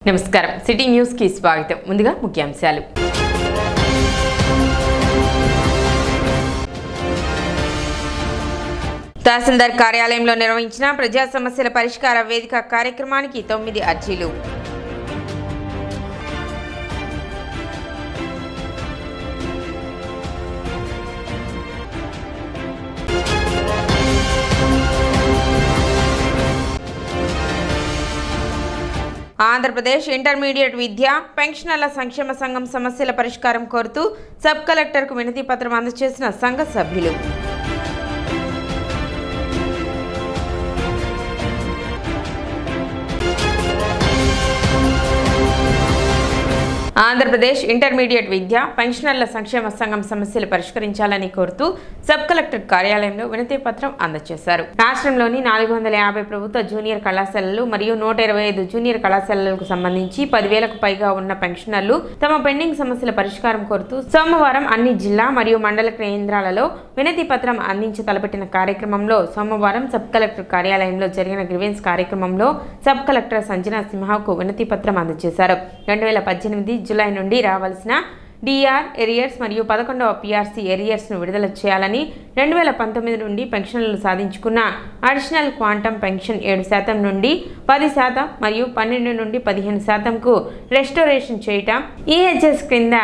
నమస్కారం city news కి స్వాగతం. ముందుగా ముఖ్యాంశాలు. తహసీల్దార్ కార్యాలయంలో నిర్వహించిన ప్రజా సమస్యల పరిష్కార వేదిక కార్యక్రమానికి 9 అర్జీలు. ఆంధ్రప్రదేశ్ ఇంటర్మీడియట్ విద్య పెన్షనర్ల సంక్షేమ సంఘం సమస్యల పరిష్కారం కోరుతూ సబ్ కలెక్టర్కు వినతి పత్రం అందజేసిన సంఘ సభ్యులు. ఆంధ్రప్రదేశ్ ఇంటర్మీడియట్ విద్య పెన్షనర్ల సంక్షేమ సంఘం సమస్యలు పరిష్కరించాలని కోరుతూ సబ్ కలెక్టర్ కార్యాలయంలో వినతి పత్రం అందజేశారు. రాష్ట్రంలోని 450 ప్రభుత్వ జూనియర్ కళాశాలలు మరియు 125 జూనియర్ కళాశాలలకు సంబంధించి 10,000కు పైగా ఉన్న పెన్షనర్లు తమ పెండింగ్ సమస్యల పరిష్కారం కోరుతూ సోమవారం అన్ని జిల్లా మరియు మండల కేంద్రాలలో వినతి పత్రం అందించి తలపెట్టిన కార్యక్రమంలో సోమవారం సబ్ కలెక్టర్ కార్యాలయంలో జరిగిన గ్రీవెన్స్ కార్యక్రమంలో సబ్ కలెక్టర్ సంజనా సింహాకు వినతి పత్రం అందజేశారు. 2018 జూలై నుండి రావాల్సిన డిఆర్ ఎరియర్స్ మరియు 11వ పిఆర్సీ ఎరియర్స్ను విడుదల చేయాలని, 2019 నుండి పెన్షన్లు సాధించుకున్న అడిషనల్ క్వాంటమ్ పెన్షన్ 7% నుండి 10% మరియు 12 నుండి 15%కు రెస్టోరేషన్ చేయటం, ఈహెచ్ఎస్ క్రింద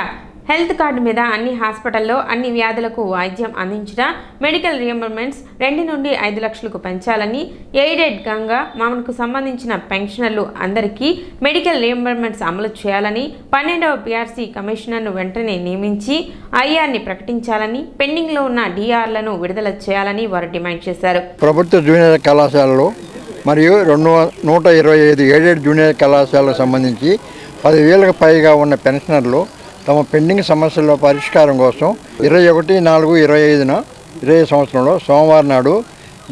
హెల్త్ కార్డు మీద అన్ని హాస్పిటల్లో అన్ని వ్యాధులకు వైద్యం అందించడం, మెడికల్ రియంబర్స్మెంట్స్ 2 నుండి 5 లక్షలకు పెంచాలని, ఎయిడెడ్ గంగా మామకు సంబంధించిన పెన్షనర్లు అందరికీ మెడికల్ రియంబర్స్మెంట్స్ అమలు చేయాలని, 12వ పిఆర్సీ కమిషనర్ను వెంటనే నియమించి ఐఆర్ని ప్రకటించాలని, పెండింగ్లో ఉన్న డిఆర్లను విడుదల చేయాలని వారు డిమాండ్ చేశారు. ప్రభుత్వ జూనియర్ కళాశాలలో మరియు 125 ఎయిడెడ్ జూనియర్ కళాశాలకు సంబంధించి 10,000కు పైగా ఉన్న పెన్షనర్లు తమ పెండింగ్ సమస్యల పరిష్కారం కోసం 21/4/25 సంవత్సరంలో సోమవారం నాడు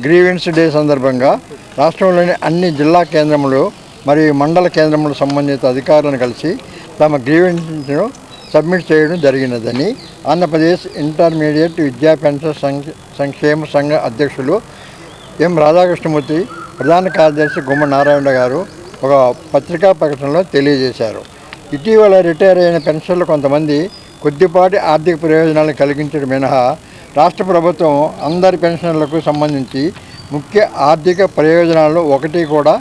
గ్రీవెన్స్ డే సందర్భంగా రాష్ట్రంలోని అన్ని జిల్లా కేంద్రములు మరియు మండల కేంద్రముల సంబంధిత అధికారులను కలిసి తమ గ్రీవెన్స్ను సబ్మిట్ చేయడం జరిగినదని ఆంధ్రప్రదేశ్ ఇంటర్మీడియట్ విద్యా పెన్షన్ సంక్షేమ సంఘ అధ్యక్షులు ఎం రాధాకృష్ణమూర్తి, ప్రధాన కార్యదర్శి గుమ్మ నారాయణ గారు ఒక పత్రికా ప్రకటనలో తెలియజేశారు. ఇటీవల రిటైర్ అయిన పెన్షన్లు కొంతమంది కొద్దిపాటి ఆర్థిక ప్రయోజనాలను కలిగించడం మినహా రాష్ట్ర ప్రభుత్వం అందరి పెన్షన్లకు సంబంధించి ముఖ్య ఆర్థిక ప్రయోజనాలు ఒకటి కూడా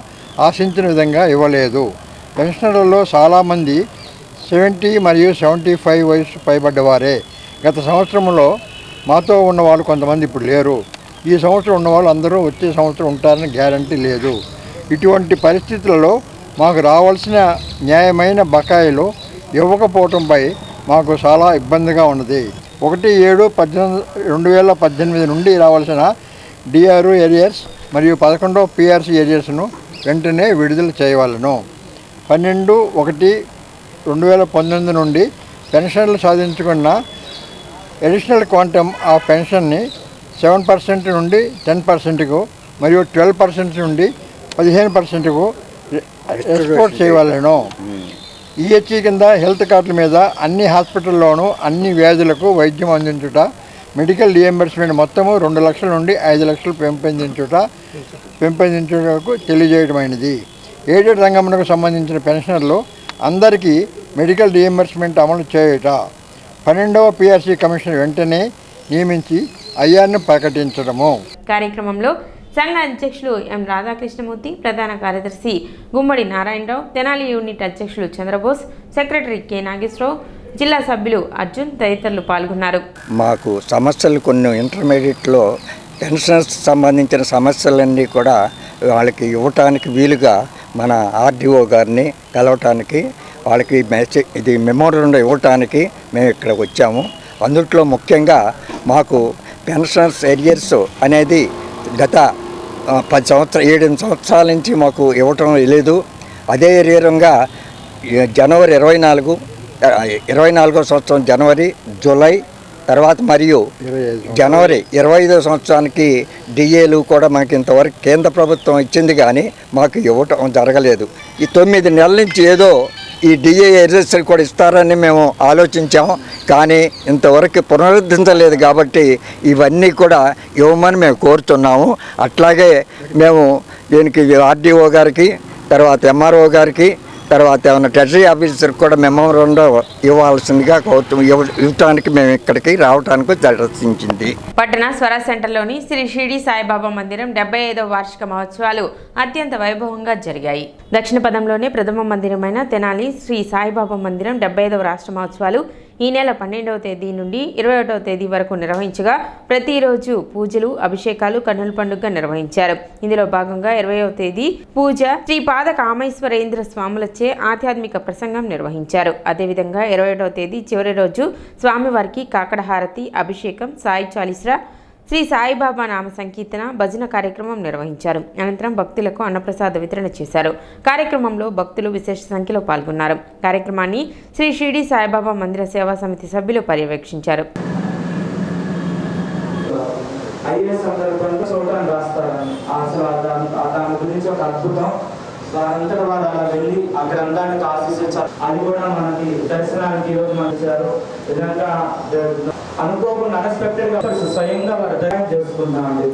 ఆశించిన విధంగా ఇవ్వలేదు. పెన్షనర్లలో చాలామంది 70 మరియు 75 వయసు పైబడ్డవారే. గత సంవత్సరంలో మాతో ఉన్నవాళ్ళు కొంతమంది ఇప్పుడు లేరు. ఈ సంవత్సరం ఉన్నవాళ్ళు అందరూ వచ్చే సంవత్సరం ఉంటారని గ్యారంటీ లేదు. ఇటువంటి పరిస్థితులలో మాకు రావాల్సిన న్యాయమైన బకాయిలు ఇవ్వకపోవడంపై మాకు చాలా ఇబ్బందిగా ఉన్నది. 1/7/2018 నుండి రావాల్సిన డిఆర్ఓ ఏరియర్స్ మరియు 11వ పిఆర్సీ ఏరియర్స్ను వెంటనే విడుదల చేయవలను. 12/1/2019 నుండి పెన్షన్లు సాధించుకున్న అడిషనల్ క్వాంటమ్ ఆఫ్ పెన్షన్ని 7% నుండి 10%కు మరియు 12% నుండి 15%కు ఎక్స్పోర్ట్ చేయవలను. ఈహెచ్ఈ కింద హెల్త్ కార్డుల మీద అన్ని హాస్పిటల్లోనూ అన్ని వ్యాధులకు వైద్యం అందించుట, మెడికల్ రియంబర్స్మెంట్ మొత్తము 2 లక్షల నుండి 5 లక్షలు పెంపొందించుటకు తెలియజేయడమైనది. ఎయిడెడ్ రంగమునకు సంబంధించిన పెన్షనర్లు అందరికీ మెడికల్ రియంబర్స్మెంట్ అమలు చేయుట, 12వ పిఆర్సీ కమిషన్ వెంటనే నియమించి ఐఆర్ను ప్రకటించడము. కార్యక్రమంలో సంఘ అధ్యక్షులు ఎం రాధాకృష్ణమూర్తి, ప్రధాన కార్యదర్శి గుమ్మడి నారాయణరావు, తెనాలి యూనిట్ అధ్యక్షులు చంద్రబోస్, సెక్రటరీ కె నాగేశ్వరరావు, జిల్లా సభ్యులు అర్జున్ తదితరులు పాల్గొన్నారు. మాకు సమస్యలు కొన్ని ఇంటర్మీడియట్లో పెన్షన్స్ సంబంధించిన సమస్యలన్నీ కూడా వాళ్ళకి ఇవ్వటానికి వీలుగా మన ఆర్డీఓ గారిని కలవటానికి వాళ్ళకి ఇది మెమోరండం ఇవ్వటానికి మేము ఇక్కడ వచ్చాము. అందుట్లో ముఖ్యంగా మాకు పెన్షన్స్ ఎరియర్స్ అనేది గత 7 సంవత్సరాల నుంచి మాకు ఇవ్వటం లేదు. అదే విధంగా జనవరి 24వ సంవత్సరం జనవరి, జూలై తర్వాత మరియు జనవరి 25వ సంవత్సరానికి డిఏలు కూడా మనకి ఇంతవరకు కేంద్ర ప్రభుత్వం ఇచ్చింది కానీ మాకు ఇవ్వటం జరగలేదు. ఈ 9 నెలల నుంచి ఏదో ఈ డిఏ రిజిస్టర్ కూడా ఇస్తారని మేము ఆలోచించాము, కానీ ఇంతవరకు పునరుద్ధరించలేదు. కాబట్టి ఇవన్నీ కూడా ఇవ్వమని మేము కోరుతున్నాము. అట్లాగే మేము దీనికి ఆర్డీఓ గారికి, తర్వాత ఎంఆర్ఓ గారికి, తర్వాత ఏమైనా ట్రెజరీ ఆఫీసర్కి కూడా మెమోరాండం ఇవ్వాల్సిందిగా ఇవ్వటానికి మేము ఇక్కడికి రావడానికి దర్శించింది. పట్టణ స్వరాజ్ సెంటర్లోని శ్రీ షిరిడి సాయిబాబా మందిరం 75వ వార్షిక మహోత్సవాలు అత్యంత వైభవంగా జరిగాయి. దక్షిణ పదంలోనే ప్రథమ మందిరమైన తెనాలి శ్రీ సాయిబాబా మందిరం 75వ రాష్ట్ర మహోత్సవాలు ఈ నెల 12వ తేదీ నుండి 21వ తేదీ వరకు నిర్వహించగా ప్రతిరోజు పూజలు, అభిషేకాలు కన్నుల పండుగ నిర్వహించారు. ఇందులో భాగంగా 20వ తేదీ పూజ శ్రీ పాద కామేశ్వరేంద్ర స్వాములచే ఆధ్యాత్మిక ప్రసంగం నిర్వహించారు. అదేవిధంగా 21వ తేదీ చివరి రోజు స్వామివారికి కాకడ హారతి, అభిషేకం, సాయి చాలీసా, శ్రీ సాయిబాబా నామ సంకీర్తన, భజన కార్యక్రమం నిర్వహించారు. అనంతరం భక్తులకు అన్నప్రసాద వితరణ చేశారు. కార్యక్రమంలో భక్తులు విశేష సంఖ్యలో పాల్గొన్నారు. కార్యక్రమాన్ని శ్రీ షిరిడి సాయిబాబా మందిర సేవా సమితి సభ్యులు పర్యవేక్షించారు. వారంతటా వారు అలా వెళ్ళి ఆ గ్రంథానికి ఆశించారు. అది కూడా మనకి దర్శనానికి ఈరోజు మనకు విధంగా అనుకోకుండా అన్ఎక్స్పెక్టెడ్ గా స్వయంగా వారు దర్శనం చేసుకున్నామండి.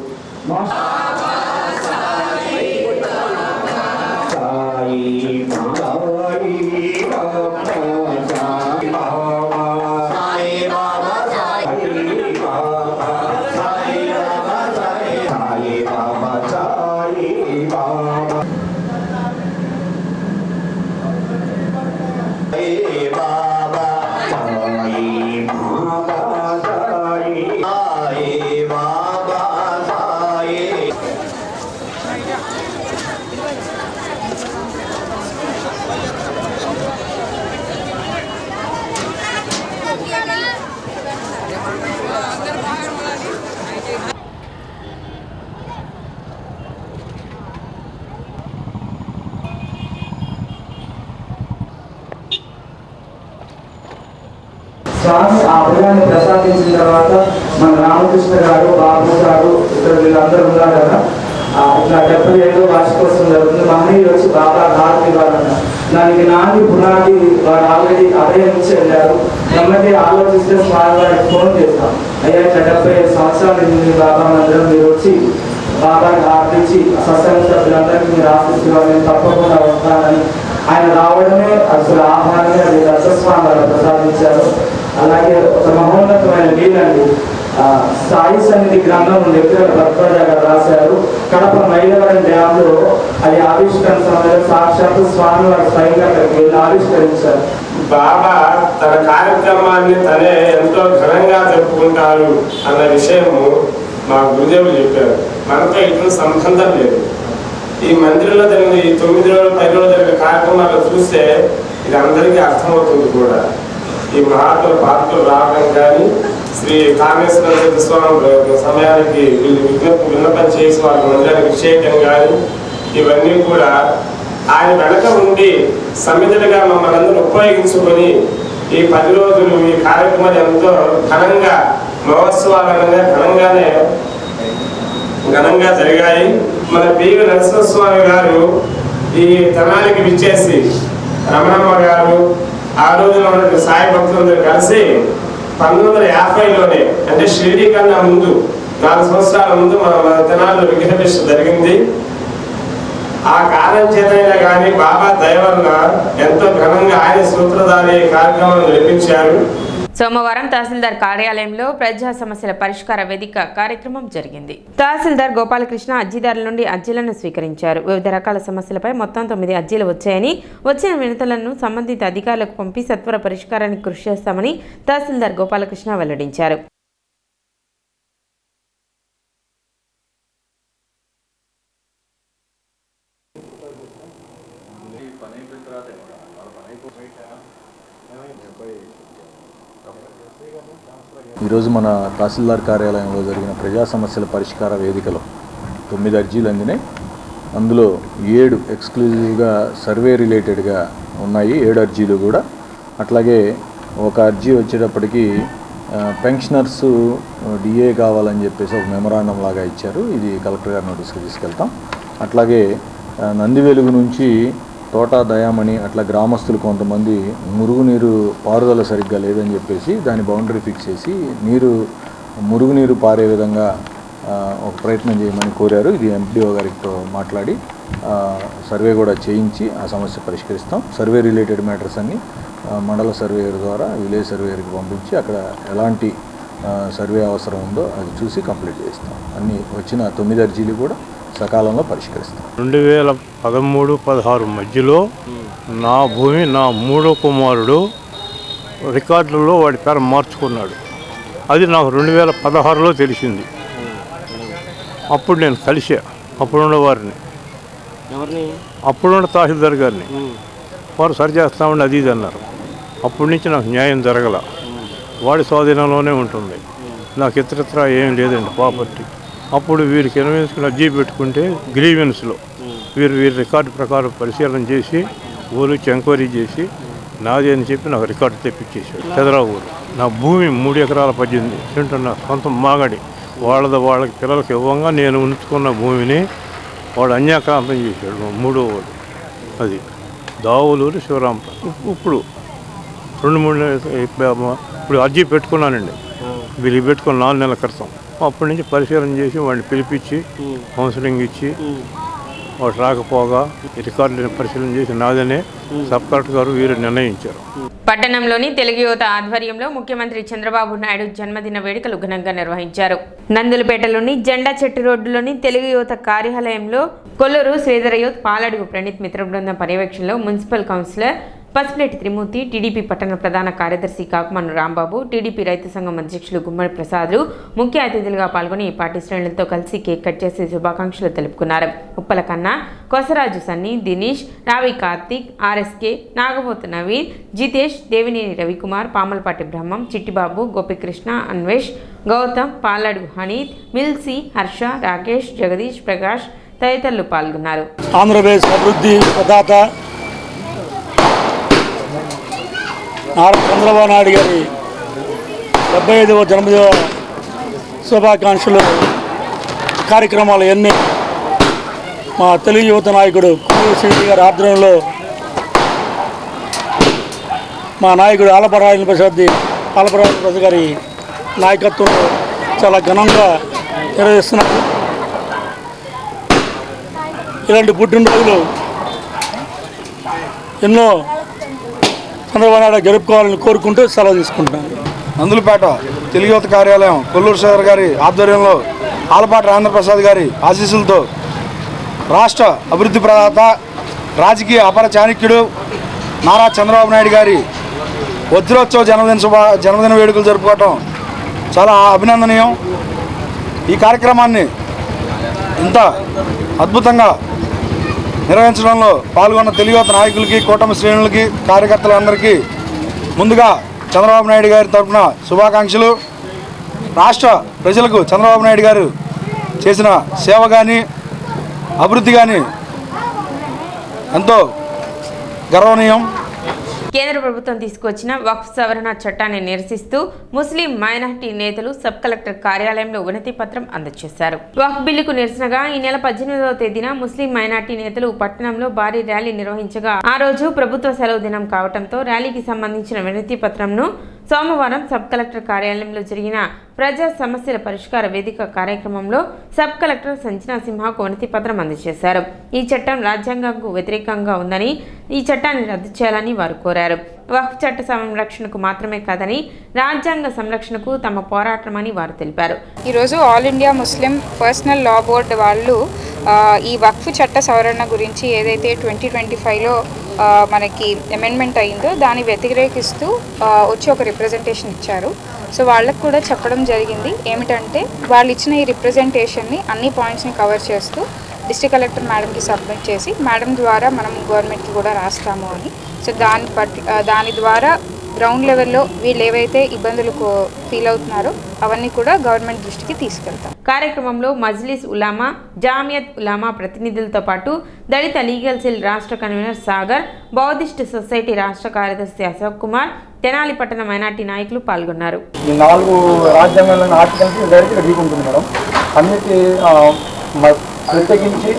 స్వామి ఆ అభయాన్ని ప్రసాదించిన తర్వాత మన రామకృష్ణ గారు, బాబు గారు, ఇక్కడ వీళ్ళందరూ ఉన్నారు కదా, ఇట్లా 77వ వార్షికోత్సవం జరుగుతుంది. మహనీయులు వచ్చి బాబా హారతి ఇవ్వాలన్న దానికి నాటి పునాది వారు ఆల్రెడీ అభయం నుంచి వెళ్ళారు. వెంబడి ఆలోచిస్తే స్వామి వారికి ఫోన్ చేస్తాం, అయ్యా ఇట్లా 75 సంవత్సరాలు మీ బాబా మందిరం మీరు వచ్చి బాబాకి హారతించి సత్సంగ సభ్యులందరికీ మీరు ఆశిస్తున్నారు, నేను తప్పకుండా వస్తానని ఆయన రావడమే అసలు ఆహ్వానమే అది దత్తస్వామి వారు ప్రసాదించారు. అలాగే ఒక మహోన్నతమైన లీలండి సాయి సన్నిధి గ్రంథం లెక్కల భర్తరాజ గారు రాశారు. కడప మైలవరం డ్యాంలో అది ఆవిష్కరణ సమయంలో సాక్షాత్తు స్వామి వారు స్వయంగా అక్కడికి వెళ్ళి ఆవిష్కరించారు. బాబా తన కార్యక్రమాన్ని తనే ఎంతో ఘనంగా జరుపుకుంటారు అన్న విషయము మా గురుదేవులు చెప్పారు. మనతో ఇటువంటి సంబంధం లేదు. ఈ మందిరంలో జరిగిన ఈ 9 రోజులు 10 రోజులు జరిగిన కార్యక్రమాలు చూస్తే ఇది అందరికీ అర్థమవుతుంది కూడా. ఈ మహాత్ముల పాత్రలు రావడం కానీ, శ్రీ కామేశ్వర స్వామి సమయానికి విన్నపం చేసి వాళ్ళ మందిరానికి విషయం కానీ, ఇవన్నీ కూడా ఆయన వెనక ఉండి సమితులుగా మమ్మల్ని అందరూ ఉపయోగించుకొని ఈ 10 రోజులు ఈ కార్యక్రమాలు ఎంతో ఘనంగా మహోత్సవాలనగా ఘనంగా జరిగాయి. మన పివి నరసింహస్వామి గారు ఈ తనానికి విచ్చేసి రమణమ్మ గారు ఆ రోజున ఉన్న సాయి భక్తులందరూ కలిసి 1950లోనే అంటే షిరిడి కన్నా ముందు 4 సంవత్సరాల ముందు మన తెనాలిలో విగ్రహప్రతిష్ఠ జరిగింది. ఆ కారణం చేతైనా కానీ బాబా దయ వలన ఎంతో ఘనంగా ఆయన సూత్రధారి కార్యక్రమాలు నిర్మించారు. సోమవారం తహసీల్దార్ కార్యాలయంలో ప్రజా సమస్యల పరిష్కార వేదిక కార్యక్రమం జరిగింది. తహసీల్దార్ గోపాలకృష్ణ అర్జీదారుల నుండి అర్జీలను స్వీకరించారు. వివిధ రకాల సమస్యలపై మొత్తం 9 అర్జీలు వచ్చాయని, వచ్చిన వినతులను సంబంధిత అధికారులకు పంపి సత్వర పరిష్కారానికి కృషి చేస్తామని తహసీల్దార్ గోపాలకృష్ణ వెల్లడించారు. ఈరోజు మన తహసీల్దార్ కార్యాలయంలో జరిగిన ప్రజా సమస్యల పరిష్కార వేదికలో 9 అర్జీలు అందినాయి. అందులో 7 ఎక్స్క్లూజివ్గా సర్వే రిలేటెడ్గా ఉన్నాయి, 7 అర్జీలు కూడా. అట్లాగే ఒక అర్జీ వచ్చేటప్పటికి పెన్షనర్స్ డిఏ కావాలని చెప్పేసి ఒక మెమరాండం లాగా ఇచ్చారు. ఇది కలెక్టర్ గారి నోటీస్కి తీసుకెళ్తాం. అట్లాగే నందివెలుగు నుంచి తోటా దయామణి అట్లా గ్రామస్తులు కొంతమంది మురుగునీరు పారుదల సరిగ్గా లేదని చెప్పేసి దాని బౌండరీ ఫిక్స్ చేసి మురుగునీరు పారే విధంగా ఒక ప్రయత్నం చేయమని కోరారు. ఇది ఎంపీడీఓ గారితో మాట్లాడి సర్వే కూడా చేయించి ఆ సమస్య పరిష్కరిస్తాం. సర్వే రిలేటెడ్ మ్యాటర్స్ అన్నీ మండల సర్వేయర్ ద్వారా విలేజ్ సర్వేయర్కి పంపించి అక్కడ ఎలాంటి సర్వే అవసరం ఉందో అది చూసి కంప్లీట్ చేస్తాం. అన్నీ వచ్చిన 9 అర్జీలు కూడా సకాలంలో పరిష్కరిస్తాం. 2013-16 మధ్యలో నా భూమి నా 3వ కుమారుడు రికార్డులలో వాడి పేరు మార్చుకున్నాడు. అది నాకు 2016లో తెలిసింది. అప్పుడు నేను కలిసా అప్పుడున్న వారిని, అప్పుడున్న తహసీల్దార్ గారిని. వారు సరి చేస్తామని అది ఇది అన్నారు. అప్పటి నుంచి నాకు న్యాయం జరగల. వాడి స్వాధీనంలోనే ఉంటుంది. నాకు ఇతరత్ర ఏం లేదండి ప్రాపర్టీ. అప్పుడు వీరికి ఎన్వెన్స్కి అర్జీ పెట్టుకుంటే గ్రీవెన్స్లో వీరి రికార్డు ప్రకారం పరిశీలన చేసి ఊరికి ఎంక్వైరీ చేసి నాది అని చెప్పి నాకు రికార్డు తెప్పించేసాడు. చంద్రబాబు నా భూమి 3 ఎకరాల 18 సెంటు నా సొంత మాగడి వాళ్ళకి పిల్లలకి ఇవ్వంగా నేను ఉంచుకున్న భూమిని వాడు అన్యాక్రాంతం చేశాడు. 3వ వాడు అది దావులూరు శివరాంపురం. ఇప్పుడు 2-3 ఇప్పుడు అర్జీ పెట్టుకున్నానండి. వీళ్ళు పెట్టుకుని 4 నెలల క్రితం. అప్పటి నుంచి పరిశీలన చేసి వాడిని పిలిపించి కౌన్సిలింగ్ ఇచ్చి వాడు రాకపోగా రికార్డులను పరిశీలన చేసి నాదనే సబ్ కలెక్టర్ గారు వీరు నిర్ణయించారు. పట్టణంలోని తెలుగు యువత ఆధ్వర్యంలో ముఖ్యమంత్రి చంద్రబాబు నాయుడు జన్మదిన వేడుకలు ఘనంగా నిర్వహించారు. నందులపేటలోని జెండా చెట్టు రోడ్డులోని తెలుగు యువత కార్యాలయంలో కొల్లూరు శ్రీధర యూత్ పాలడుగు ప్రణీత్ మిత్ర బృందం పర్యవేక్షణలో మున్సిపల్ కౌన్సిలర్ పసుపులేటి త్రిమూర్తి, టీడీపీ పట్టణ ప్రధాన కార్యదర్శి కాకుమన్ను రాంబాబు, టీడీపీ రైతు సంఘం అధ్యక్షులు గుమ్మడి ప్రసాద్లు ముఖ్య అతిథులుగా పాల్గొని పార్టీ శ్రేణులతో కలిసి కేక్ కట్ చేసి శుభాకాంక్షలు తెలుపుకున్నారు. ఉప్పల కన్నా, కొసరాజు సన్నీ, దినేష్, రావి కార్తీక్, ఆర్ఎస్కే, నాగబోతు నవీన్, జితేష్, దేవినేని రవికుమార్, పామలపాటి బ్రహ్మం, చిట్టిబాబు, గోపికృష్ణ, అన్వేష్, గౌతమ్, పాలడుగు హనీత్, మిల్సీ, హర్ష, రాకేష్, జగదీష్, ప్రకాష్ తదితరులు పాల్గొన్నారు. ఆంధ్రప్రదేశ్ అభివృద్ధి ప్రదాత నారా చంద్రబాబు నాయుడు గారి 75వ జన్మదిన శుభాకాంక్షలు కార్యక్రమాలు ఎన్ని మా తెలుగు యువత నాయకుడు కొల్లూరు శ్రీధర్ గారి ఆధ్వర్యంలో మా నాయకుడు ఆలపరాయణ ప్రసాద్ గారి నాయకత్వంలో చాలా ఘనంగా నిర్వహిస్తున్నారు. ఇలాంటి పుట్టినరోజులు ఎన్నో చంద్రబాబు నాయుడు జరుపుకోవాలని కోరుకుంటూ సెలవు తీసుకుంటున్నాను. నందులపేట తెలుగు యువత కార్యాలయం కొల్లూరు శ్రీధర్ గారి ఆధ్వర్యంలో ఆలపాటి రాజేంద్రప్రసాద్ గారి ఆశీస్సులతో రాష్ట్ర అభివృద్ధి ప్రదాత రాజకీయ అపర చాణక్యుడు నారా చంద్రబాబు నాయుడు గారి వజ్రోత్సవ జన్మదిన వేడుకలు జరుపుకోవటం చాలా అభినందనీయం. ఈ కార్యక్రమాన్ని ఇంత అద్భుతంగా నిర్వహించడంలో పాల్గొన్న తెలుగు యువత నాయకులకి, కూటమి శ్రేణులకి, కార్యకర్తలందరికీ ముందుగా చంద్రబాబు నాయుడు గారి తరఫున శుభాకాంక్షలు. రాష్ట్ర ప్రజలకు చంద్రబాబు నాయుడు గారు చేసిన సేవ కానీ అభివృద్ధి కానీ ఎంతో గర్వనీయం. కేంద్ర ప్రభుత్వం తీసుకొచ్చిన వక్ఫ్ సవరణ చట్టాన్ని నిరసిస్తూ ముస్లిం మైనారిటీ నేతలు సబ్ కలెక్టర్ కార్యాలయంలో వినతి పత్రం అందజేశారు. వక్ఫ్ బిల్లుకు నిరసనగా ఈ నెల 18వ తేదీన ముస్లిం మైనారిటీ నేతలు పట్టణంలో భారీ ర్యాలీ నిర్వహించగా ఆ రోజు ప్రభుత్వ సెలవు దినం కావడంతో ర్యాలీకి సంబంధించిన వినతి పత్రంను సోమవారం సబ్ కలెక్టర్ కార్యాలయంలో జరిగిన ప్రజా సమస్యల పరిష్కార వేదిక కార్యక్రమంలో సబ్ కలెక్టర్ సంజనా సింహకు వినతి పత్రం అందజేశారు. ఈ చట్టం రాజ్యాంగంకు వ్యతిరేకంగా ఉందని, ఈ చట్టాన్ని రద్దు చేయాలని వారు కోరారు. వక్ఫ్ చట్ట సంరక్షణకు మాత్రమే కాదని రాజ్యాంగ సంరక్షణకు తమ పోరాటమని వారు తెలిపారు. ఈరోజు ఆల్ ఇండియా ముస్లిం పర్సనల్ లా బోర్డు వాళ్ళు ఈ వక్ఫ్ చట్ట సవరణ గురించి ఏదైతే 2025లో మనకి అమెండ్మెంట్ అయిందో దాన్ని వ్యతిరేకిస్తూ వచ్చి ఒక రిప్రజెంటేషన్ ఇచ్చారు. సో వాళ్ళకు కూడా చెప్పడం జరిగింది ఏమిటంటే వాళ్ళు ఇచ్చిన ఈ రిప్రజెంటేషన్ని అన్ని పాయింట్స్ని కవర్ చేస్తూ డిస్ట్రిక్ట్ కలెక్టర్ మేడంకి సబ్మిట్ చేసి మేడం ద్వారా మనం గవర్నమెంట్కి కూడా రాస్తాము అని. సో దాని ద్వారా గ్రౌండ్ లెవెల్లో వీళ్ళు ఏవైతే ఇబ్బందులు ఫీల్ అవుతున్నారో అవన్నీ కూడా గవర్నమెంట్ దృష్టికి తీసుకెళ్తాం. కార్యక్రమంలో మజ్లిస్ ఉలామా, జామియత్ ఉలామా ప్రతినిధులతో పాటు దళిత లీగల్ సెల్ రాష్ట్ర కన్వీనర్ సాగర్, బౌద్ధిస్ట్ సొసైటీ రాష్ట్ర కార్యదర్శి అశోక్ కుమార్, తెనాలి పట్టణ మైనార్టీ నాయకులు పాల్గొన్నారు. ఈ 4 రాజ్యాంగంలోని ఆర్టికల్స్ డైరెక్ట్గా ఢీకుంటుంది మేడం. అన్నిటి ప్రత్యేకించి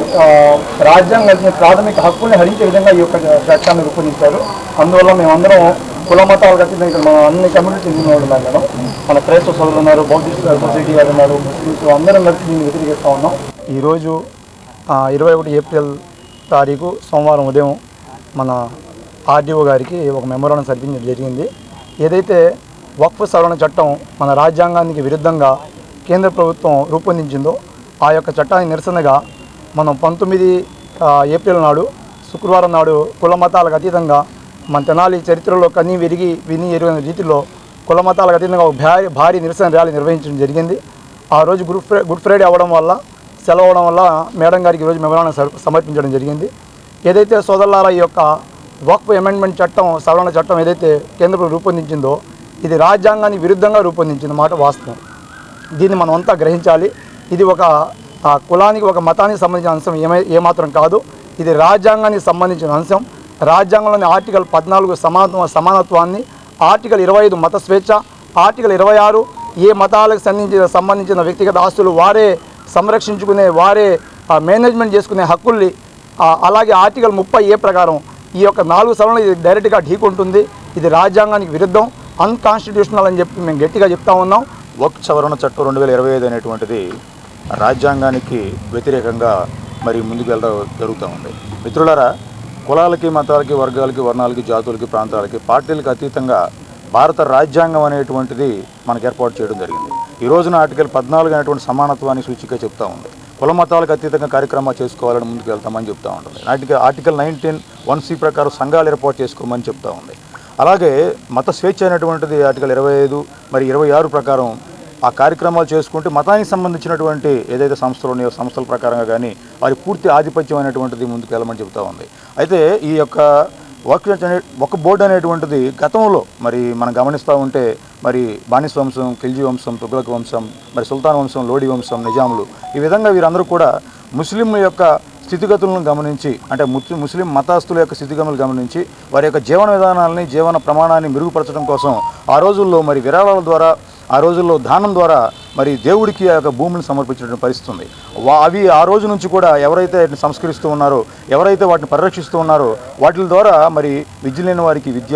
రాజ్యాంగ ప్రాథమిక హక్కుల్ని హరించే విధంగా ఈ యొక్క చట్టాన్ని రూపొందించారు. అందువల్ల మేమందరం కుల మతాలకు అతీతంగా మన అన్ని కమ్యూనిటీ చెందిన వాళ్ళు ఉన్నారు మేడం. మన క్రైస్తవ సోదరులు ఉన్నారు, బౌద్ధిస్ట్ సొసైటీ వాళ్ళు ఉన్నారు, ముస్లిమ్స్ అందరం కలిసి దీన్ని వ్యతిరేకిస్తూ ఉన్నాం. ఈరోజు 21 ఏప్రిల్ తారీఖు సోమవారం ఉదయం మన ఆర్డీఓ గారికి ఒక మెమోరాండం సమర్పించడం జరిగింది. ఏదైతే వక్ఫ్ సవరణ చట్టం మన రాజ్యాంగానికి విరుద్ధంగా కేంద్ర ప్రభుత్వం రూపొందించిందో ఆ యొక్క చట్టానికి నిరసనగా మనం 19 ఏప్రిల్ నాడు శుక్రవారం నాడు కుల మతాలకు అతీతంగా మన తెనాలి చరిత్రలో కన్నీ విని ఎరుగని రీతిలో కుల మతాలకు అతీతంగా ఒక భారీ నిరసన ర్యాలీ నిర్వహించడం జరిగింది. ఆ రోజు గుడ్ ఫ్రైడే అవ్వడం వల్ల సెలవు అవడం వల్ల మేడం గారికి ఈరోజు మెమోరాండం సమర్పించడం జరిగింది. ఏదైతే సోదరులారా ఈ యొక్క వక్ఫ్ అమెండ్మెంట్ చట్టం సవరణ చట్టం ఏదైతే కేంద్ర ప్రభుత్వం రూపొందించిందో ఇది రాజ్యాంగానికి విరుద్ధంగా రూపొందించిన మాట వాస్తవం. దీన్ని మనం అంతా గ్రహించాలి. ఇది ఒక కులానికి ఒక మతానికి సంబంధించిన అంశం ఏమాత్రం కాదు. ఇది రాజ్యాంగానికి సంబంధించిన అంశం. రాజ్యాంగంలోని ఆర్టికల్ 14 సమానత్వాన్ని, ఆర్టికల్ 25 మత స్వేచ్ఛ, ఆర్టికల్ 26 ఏ మతాలకు సంబంధించిన వ్యక్తిగత ఆస్తులు వారే సంరక్షించుకునే వారే మేనేజ్మెంట్ చేసుకునే హక్కుల్ని, అలాగే ఆర్టికల్ 30A ప్రకారం ఈ యొక్క 4 సవరణలు ఇది డైరెక్ట్గా ఢీకొంటుంది. ఇది రాజ్యాంగానికి విరుద్ధం, అన్కాన్స్టిట్యూషనల్ అని చెప్పి మేము గట్టిగా చెప్తా ఉన్నాం. వక్ఫ్ సవరణ చట్టం 2025 అనేటువంటిది రాజ్యాంగానికి వ్యతిరేకంగా మరి ముందుకు వెళ్ళడం జరుగుతూ ఉంది. మిత్రులారా, కులాలకి, మతాలకి, వర్గాలకి, వర్ణాలకి, జాతులకి, ప్రాంతాలకి, పార్టీలకు అతీతంగా భారత రాజ్యాంగం అనేటువంటిది మనకు ఏర్పాటు చేయడం జరిగింది. ఈ రోజున ఆర్టికల్ 14 అనేటువంటి సమానత్వాన్ని సూచిక చెప్తూ ఉంది. కుల మతాలకు అతీతంగా కార్యక్రమాలు చేసుకోవాలని ముందుకు వెళ్తామని చెప్తూ ఉంటుంది. ఆర్టికల్ 19(1)(c) ప్రకారం సంఘాలు ఏర్పాటు చేసుకోమని చెప్తూ ఉంది. అలాగే మత స్వేచ్ఛ అనేటువంటిది ఆర్టికల్ 25 మరి 26 ప్రకారం ఆ కార్యక్రమాలు చేసుకుంటే మతానికి సంబంధించినటువంటి ఏదైతే సంస్థలు ఉన్నాయో సంస్థల ప్రకారంగా కానీ వారి పూర్తి ఆధిపత్యం అనేటువంటిది ముందుకు వెళ్ళమని చెప్తూ ఉంది. అయితే ఈ యొక్క వక్ఫ్ బోర్డు అనేటువంటిది గతంలో మరి మనం గమనిస్తూ ఉంటే మరి బానిస వంశం, ఖిల్జీ వంశం, తుగ్లక్ వంశం, మరి సుల్తాన్ వంశం, లోడీ వంశం, నిజాములు, ఈ విధంగా వీరందరూ కూడా ముస్లింల యొక్క స్థితిగతులను గమనించి, అంటే ముస్లిం మతస్థుల యొక్క స్థితిగతులను గమనించి వారి యొక్క జీవన విధానాలని, జీవన ప్రమాణాన్ని మెరుగుపరచడం కోసం ఆ రోజుల్లో మరి విరాళాల ద్వారా, ఆ రోజుల్లో దానం ద్వారా మరి దేవుడికి ఆ యొక్క భూమిని సమర్పించినటువంటి పరిస్థితి ఉంది. అవి ఆ రోజు నుంచి కూడా ఎవరైతే వాటిని సంస్కరిస్తూ ఉన్నారో, ఎవరైతే వాటిని పరిరక్షిస్తూ ఉన్నారో వాటి ద్వారా మరి విద్య లేని వారికి విద్య,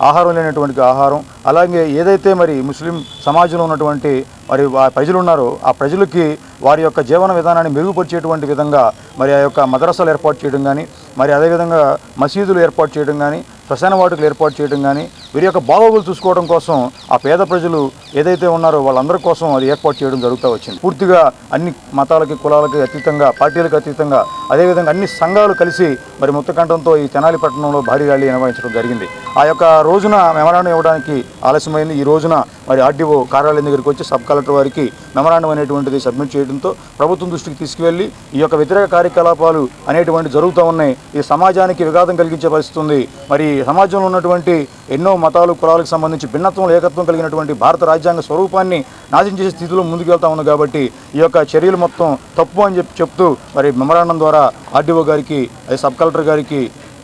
ఆహారం లేనటువంటి ఆహారం, అలాగే ఏదైతే మరి ముస్లిం సమాజంలో ఉన్నటువంటి మరి ప్రజలు ఉన్నారో ఆ ప్రజలకి వారి యొక్క జీవన విధానాన్ని మెరుగుపరిచేటువంటి విధంగా మరి ఆ యొక్క మదరసాలు ఏర్పాటు చేయడం కానీ, మరి అదేవిధంగా మసీదులు ఏర్పాటు చేయడం కానీ, శ్మశాన వాటికలు ఏర్పాటు చేయడం కానీ, వీరి యొక్క బాగోగులు చూసుకోవడం కోసం ఆ పేద ప్రజలు ఏదైతే ఉన్నారో వాళ్ళందరి కోసం అది ఏర్పాటు చేయడం జరుగుతూ వచ్చింది. పూర్తిగా అన్ని మతాలకి, కులాలకి అతీతంగా, పార్టీలకు అతీతంగా, అదేవిధంగా అన్ని సంఘాలు కలిసి మరి ముక్తకంఠంతో ఈ తెనాలి పట్టణంలో భారీ ర్యాలీ నిర్వహించడం జరిగింది. ఆ యొక్క రోజున మెమరాండం ఇవ్వడానికి ఆలస్యమైంది. ఈ రోజున మరి ఆర్డీఓ కార్యాలయం దగ్గరికి వచ్చి సబ్ కలెక్టర్ వారికి మెమరాండం అనేటువంటిది సబ్మిట్ చేయడంతో ప్రభుత్వం దృష్టికి తీసుకువెళ్ళి ఈ యొక్క వ్యతిరేక కార్యకలాపాలు అనేటువంటి జరుగుతూ ఉన్నాయి. ఈ సమాజానికి విఘాతం కలిగించే పరిస్థితి ఉంది. మరి సమాజంలో ఉన్నటువంటి ఎన్నో మతాలు, కులాలకు సంబంధించి భిన్నత్వం, ఏకత్వం కలిగినటువంటి భారత రాజ్యాంగ స్వరూపాన్ని నాశనం చేసే స్థితిలో ముందుకు వెళ్తా ఉంది. కాబట్టి ఈ యొక్క చర్యలు మొత్తం తప్పు అని చెప్తూ మరి మెమరాండం ద్వారా ఆర్డీఓ గారికి, సబ్ కలెక్టర్ గారికి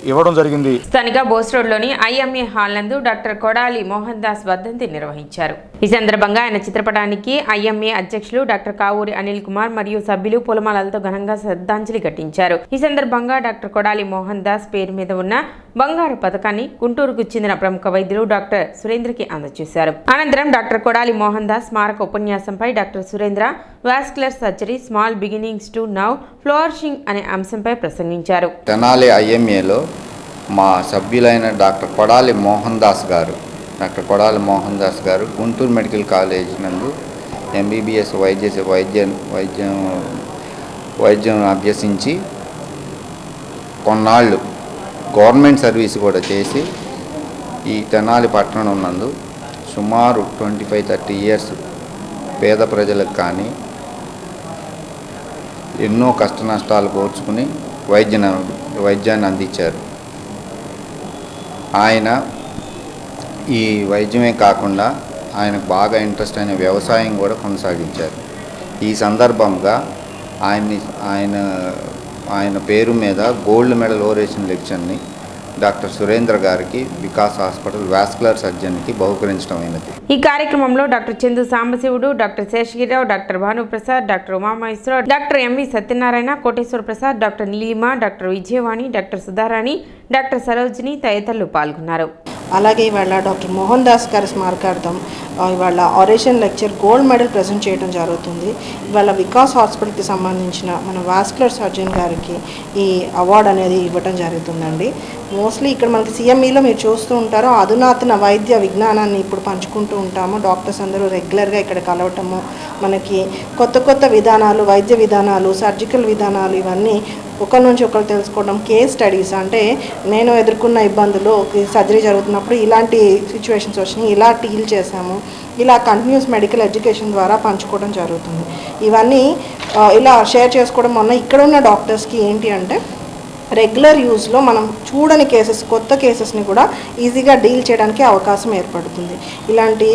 ఇవ్వడం జరిగింది. స్థానిక బోస్ రోడ్లోని ఐఎంఏ హాల్ నందు డాక్టర్ కొడాలి మోహన్ దాస్ వర్ధంతి నిర్వహించారు. ఈ సందర్భంగా ఆయన చిత్రపటానికి ఐఎంఏ అధ్యక్షులు డాక్టర్ కావూరి అనిల్ కుమార్ మరియు సభ్యులు పూలమాలలతో ఘనంగా శ్రద్ధాంజలి ఘటించారు. ఈ సందర్భంగా డాక్టర్ కొడాలి మోహన్ దాస్ పేరు మీద ఉన్న బంగారు పథకాన్ని గుంటూరుకు చెందిన ప్రముఖ వైద్యులు డాక్టర్ సురేంద్రకి అందజేశారు. అనంతరం డాక్టర్ కొడాలి మోహన్ దాస్ స్మారక ఉపన్యాసంపై doctor Surendra vascular surgery small beginnings to now flourishing అనే అంశంపై ప్రసంగించారు. తెనాలి ఐఎంఏలో మా సభ్యులైన doctor Kodali Mohan Das garu Guntur medical college నందు ఎంబీబీఎస్ వైద్యం అభ్యసించి కొన్నాళ్ళు గవర్నమెంట్ సర్వీస్ కూడా చేసి ఈ తెనాలి పట్టణం నందు సుమారు 25-30 ఇయర్స్ పేద ప్రజలకు కానీ ఎన్నో కష్ట నష్టాలు కోర్చుకుని వైద్యాన్ని అందించారు. ఆయన ఈ వైద్యమే కాకుండా ఆయనకు బాగా ఇంట్రెస్ట్ అయిన వ్యవసాయం కూడా కొనసాగించారు. ఈ సందర్భంగా ఆయన పేరు మీద గోల్డ్ మెడల్ ఓరేషన్ లెక్చర్ని డాక్టర్ సురేంద్ర గారికి వికాస్ హాస్పిటల్ వాస్కులర్ సర్జన్కి బహుకరించడం అయినది. ఈ కార్యక్రమంలో doctor Chandu Sambasivudu, doctor Seshagirirao, doctor Bhanuprasad, doctor Umamaheswararao, doctor M V Satyanarayana, Koteswara Prasad, doctor Neelima, doctor Vijayavani, doctor Sudharani, doctor Sarojini తదితరులు పాల్గొన్నారు. అలాగే ఇవాళ డాక్టర్ మోహన్ దాస్ గారి స్మారకార్థం ఇవాళ oration lecture gold medal present చేయడం జరుగుతుంది. ఇవాళ వికాస్ హాస్పిటల్కి సంబంధించిన మన వాస్కులర్ సర్జన్ గారికి ఈ అవార్డు అనేది ఇవ్వడం జరుగుతుందండి. మోస్ట్లీ ఇక్కడ మనకి సిఎంఈలో మీరు చూస్తూ ఉంటారో అధునాతన వైద్య విజ్ఞానాన్ని ఇప్పుడు పంచుకుంటూ ఉంటాము. డాక్టర్స్ అందరూ రెగ్యులర్గా ఇక్కడ కలవటము, మనకి కొత్త కొత్త విధానాలు, వైద్య విధానాలు, సర్జికల్ విధానాలు ఇవన్నీ ఒకరి నుంచి ఒకరు తెలుసుకోవడం, కేస్ స్టడీస్ అంటే నేను ఎదుర్కొన్న ఇబ్బందులు, సర్జరీ జరుగుతున్నప్పుడు ఇలాంటి సిచ్యువేషన్స్ వచ్చినాయి, ఇలా డీల్ చేశాము, ఇలా కంటిన్యూస్ మెడికల్ ఎడ్యుకేషన్ ద్వారా పంచుకోవడం జరుగుతుంది. ఇవన్నీ ఇలా షేర్ చేసుకోవడం వల్ల ఇక్కడ ఉన్న డాక్టర్స్కి ఏంటి అంటే రెగ్యులర్ యూజ్లో మనం చూడని కేసెస్, కొత్త కేసెస్ని కూడా ఈజీగా డీల్ చేయడానికి అవకాశం ఏర్పడుతుంది. ఇలాంటి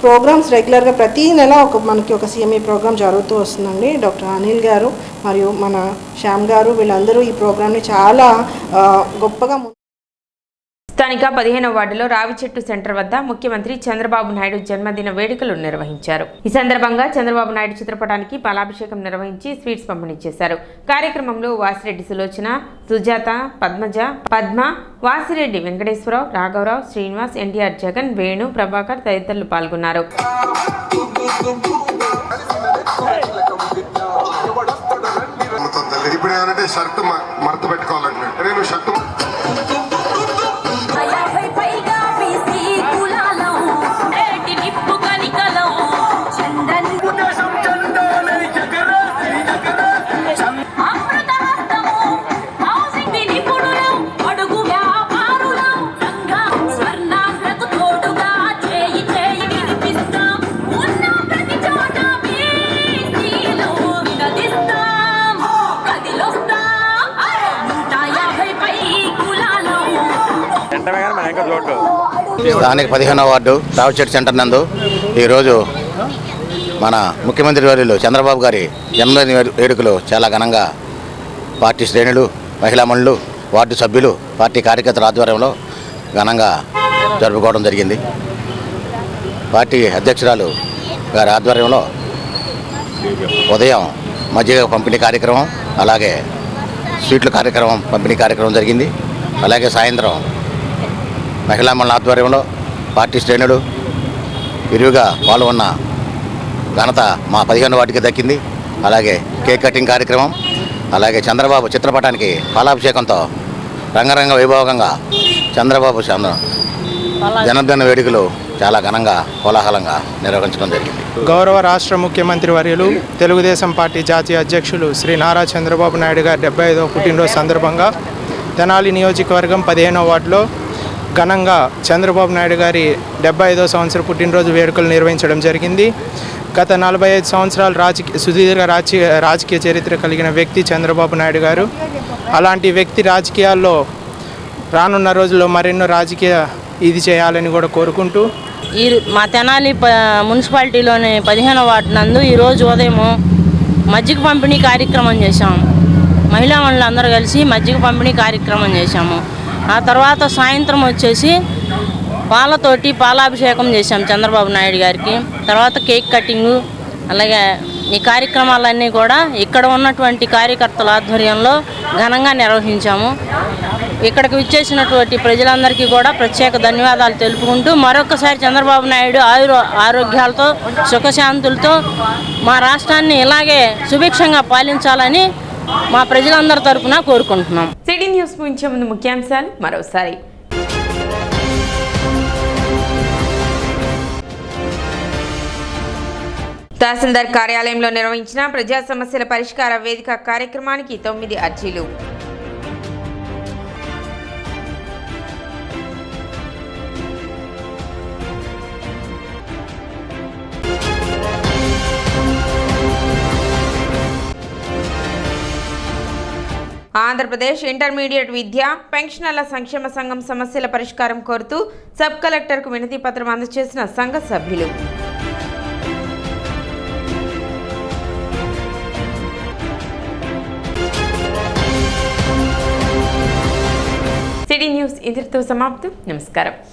ప్రోగ్రామ్స్ రెగ్యులర్గా ప్రతీ నెల మనకి ఒక సిఎంఈ ప్రోగ్రామ్ జరుగుతూ వస్తుందండి. డాక్టర్ అనిల్ గారు మరియు మన శ్యామ్ గారు వీళ్ళందరూ ఈ ప్రోగ్రామ్ని చాలా గొప్పగా స్థానిక 15వ వార్డులో రావిచెట్టు సెంటర్ వద్ద ముఖ్యమంత్రి చంద్రబాబు నాయుడు జన్మదిన వేడుకలు నిర్వహించారు. ఈ సందర్భంగా చంద్రబాబు నాయుడు చిత్రపటానికి పాలాభిషేకం నిర్వహించి స్వీట్స్ పంపిణీ చేశారు. కార్యక్రమంలో వాసిరెడ్డి సులోచన, సుజాత, పద్మజ, పద్మ, వాసిరెడ్డి వెంకటేశ్వరరావు, రాఘవరావు, శ్రీనివాస్, ఎన్టీఆర్, జగన్, వేణు, ప్రభాకర్ తదితరులు పాల్గొన్నారు. స్థానిక 15వ వార్డు రావిచెట్టు సెంటర్ నందు ఈరోజు మన ముఖ్యమంత్రి వర్యులు చంద్రబాబు గారి జన్మదిన వేడుకలు చాలా ఘనంగా పార్టీ శ్రేణులు, మహిళా మండలు, వార్డు సభ్యులు, పార్టీ కార్యకర్తల ఆధ్వర్యంలో ఘనంగా జరుపుకోవడం జరిగింది. పార్టీ అధ్యక్షురాలు గారి ఆధ్వర్యంలో ఉదయం మజ్జిగ పంపిణీ కార్యక్రమం, అలాగే స్వీట్ల కార్యక్రమం పంపిణీ కార్యక్రమం జరిగింది. అలాగే సాయంత్రం మహిళా మండలి ఆధ్వర్యంలో పార్టీ శ్రేణులు విరివిగా పాల్గొన్న ఘనత మా 15వ వార్డుకి దక్కింది. అలాగే కేక్ కటింగ్ కార్యక్రమం, అలాగే చంద్రబాబు చిత్రపటానికి పాలాభిషేకంతో రంగరంగ వైభవంగా చంద్రబాబు జన్మదిన వేడుకలు చాలా ఘనంగా కోలాహలంగా నిర్వహించడం జరిగింది. గౌరవ రాష్ట్ర ముఖ్యమంత్రి వర్యులు తెలుగుదేశం పార్టీ జాతీయ అధ్యక్షులు శ్రీ నారా చంద్రబాబు నాయుడు గారి 75వ పుట్టినరోజు సందర్భంగా తెనాలి నియోజకవర్గం 15వ వార్డులో ఘనంగా చంద్రబాబు నాయుడు గారి 75వ సంవత్సర పుట్టినరోజు వేడుకలు నిర్వహించడం జరిగింది. గత 45 సంవత్సరాలు సుదీర్ఘ రాజకీయ చరిత్ర కలిగిన వ్యక్తి చంద్రబాబు నాయుడు గారు. అలాంటి వ్యక్తి రాజకీయాల్లో రానున్న రోజుల్లో మరెన్నో రాజకీయ ఇది చేయాలని కూడా కోరుకుంటూ మా తెనాలి మున్సిపాలిటీలోని 15వ వార్డు నందు ఈరోజు ఉదయం మజ్జిగ పంపిణీ కార్యక్రమం చేశాము. మహిళా మండలి అందరూ కలిసి మజ్జిగ పంపిణీ కార్యక్రమం చేశాము. ఆ తర్వాత సాయంత్రం వచ్చేసి పాలతోటి పాలాభిషేకం చేశాం చంద్రబాబు నాయుడు గారికి. తర్వాత కేక్ కటింగు, అలాగే ఈ కార్యక్రమాలన్నీ కూడా ఇక్కడ ఉన్నటువంటి కార్యకర్తల ఆధ్వర్యంలో ఘనంగా నిర్వహించాము. ఇక్కడికి విచ్చేసినటువంటి ప్రజలందరికీ కూడా ప్రత్యేక ధన్యవాదాలు తెలుపుకుంటూ మరొకసారి చంద్రబాబు నాయుడు ఆరోగ్యాలతో సుఖశాంతులతో మా రాష్ట్రాన్ని ఇలాగే సుభిక్షంగా పాలించాలని మా ప్రజలందరి తరపున కోరుకుంటున్నాం. సిటీ న్యూస్ ముగించే ముందు ముఖ్యాంశాలు మరోసారి. తహసీల్దార్ కార్యాలయంలో నిర్వహించిన ప్రజా సమస్యల పరిష్కార వేదిక కార్యక్రమానికి 9 అర్జీలు. ఆంధ్రప్రదేశ్ ఇంటర్మీడియట్ విద్య పెన్షనర్ల సంక్షేమ సంఘం సమస్యల పరిష్కారం కోరుతూ సబ్ కలెక్టర్కు వినతి పత్రం అందజేసిన సంఘ సభ్యులు. సిటీ న్యూస్ ఇంతటితో సమాప్తం. నమస్కారం.